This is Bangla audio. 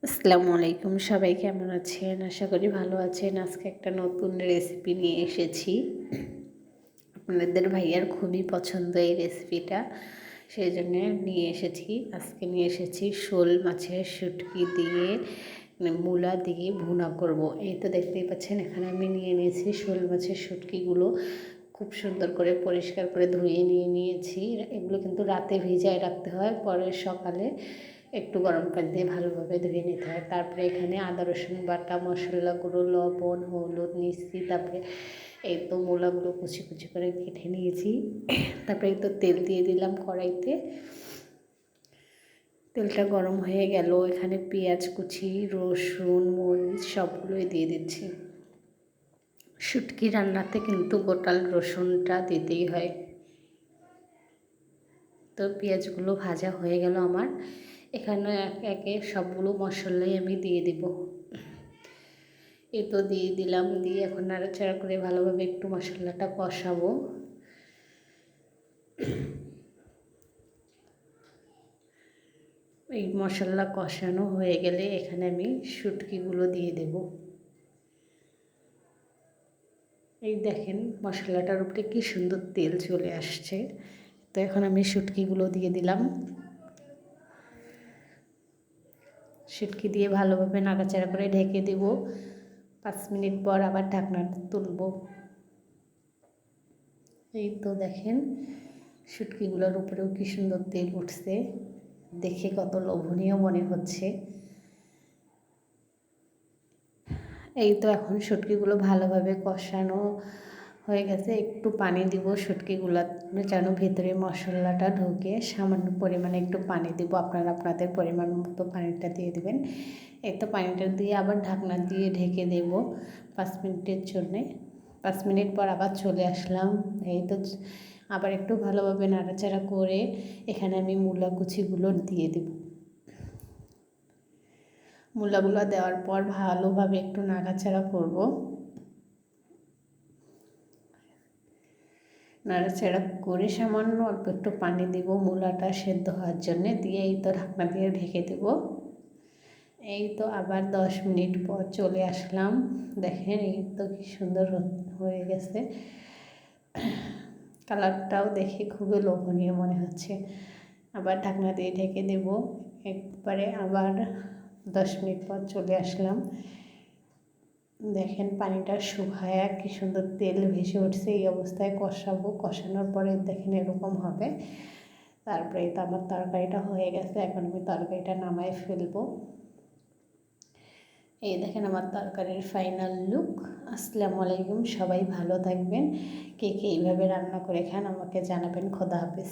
আসসালামু আলাইকুম, সবাই কেমন আছেন? আশা করি ভালো আছেন। আজকে একটা নতুন রেসিপি নিয়ে এসেছি। আপনাদের ভাইয়ার খুবই পছন্দ এই রেসিপিটা, সেই জন্যে নিয়ে এসেছি। আজকে নিয়ে এসেছি শোল মাছের শুটকি দিয়ে মূলা দিয়ে ভুনা করব। এই তো দেখতেই পাচ্ছেন, এখানে আমি নিয়ে নিয়েছি শোল মাছের শুটকিগুলো। খুব সুন্দর করে পরিষ্কার করে ধুয়ে নিয়ে নিয়েছি। এগুলো কিন্তু রাতে ভিজায় রাখতে হয়, পরে সকালে একটু গরম পানি দিয়ে ভালোভাবে ধুয়ে নিতে হয়। তারপরে এখানে আদা রসুন বাটা, মশলা গুঁড়ো, লবণ, হলুদ নিচ্ছি। তারপরে এই তো মূলাগুলো কুচি কুচি করে কেটে নিয়েছি। তারপরে এই তো তেল দিয়ে দিলাম কড়াইতে। তেলটা গরম হয়ে গেল, এখানে পেঁয়াজ কুচি, রসুন, মরিচ সবগুলোই দিয়ে দিচ্ছি। শুটকি রান্নাতে কিন্তু গোটাল রসুনটা দিতেই হয়। তো পেঁয়াজগুলো ভাজা হয়ে গেল আমার। এখানে একে একে সবগুলো মশলাই আমি দিয়ে দিব। এই তো দিয়ে দিলাম, দিয়ে এখন নাড়াচাড়া করে ভালোভাবে একটু মশলাটা কষাবো। এই মশলা কষানো হয়ে গেলে এখানে আমি শুটকিগুলো দিয়ে দেব। এই দেখেন মশলাটার উপরে কি সুন্দর তেল চলে আসছে। তো এখন আমি শুটকিগুলো দিয়ে দিলাম। শুটকি দিয়ে ভালোভাবে নাড়াচাড়া করে ঢেকে দেব। 5 মিনিট পর আবার ঢাকনাটা তুলব। এই তো দেখেন শুটকিগুলোর উপরেও কি সুন্দর তেল উঠছে, দেখে কত লোভনীয় মনে হচ্ছে। এই তো এখন শুটকিগুলো ভালোভাবে কষানো হয়ে গেছে। একটু পানি দিব শুটকিগুলো যেন ভেতরে মশলাটা ঢুকে। সামান্য পরিমাণে একটু পানি দিব, আপনারা আপনাদের পরিমাণ মতো পানিটা দিয়ে দেবেন। এই তো পানিটা দিয়ে আবার ঢাকনা দিয়ে ঢেকে দেব 5 মিনিটের জন্যে। 5 মিনিট পর আবার চলে আসলাম। এই তো আবার একটু ভালোভাবে নাড়াচাড়া করে এখানে আমি মূলা কুচিগুলো দিয়ে দেব। মূলাগুলো দেওয়ার পর ভালোভাবে একটু নাড়াচাড়া করব। নাড়াচাড়া করে সামান্য অল্প একটু পানি দেব মূলাটা সেদ্ধ হওয়ার জন্যে, দিয়ে এই তো ঢাকনা দিয়ে ঢেকে দেব। এই তো আবার 10 মিনিট পর চলে আসলাম। দেখেন এই তো কি সুন্দর হয়ে গেছে। কালারটাও দেখে খুবই লোভনীয় মনে হচ্ছে। আবার ঢাকনা দিয়ে ঢেকে দেব। একবারে আবার 10 মিনিট পর চলে আসলাম। দেখেন পানিটা শুকায় কি সুন্দর তেল ভেসে উঠছে। এই অবস্থায় কষাবো, কষানোর পরে দেখেন এরকম হবে। তারপরে তো আমার তরকারিটা হয়ে গেছে, এখন আমি তরকারিটা নামাই ফেলবো। এই দেখেন আমার তরকারির ফাইনাল লুক। আসসালামু আলাইকুম, সবাই ভালো থাকবেন। কে কে এইভাবে রান্না করে খান আমাকে জানাবেন। খোদা হাফেজ।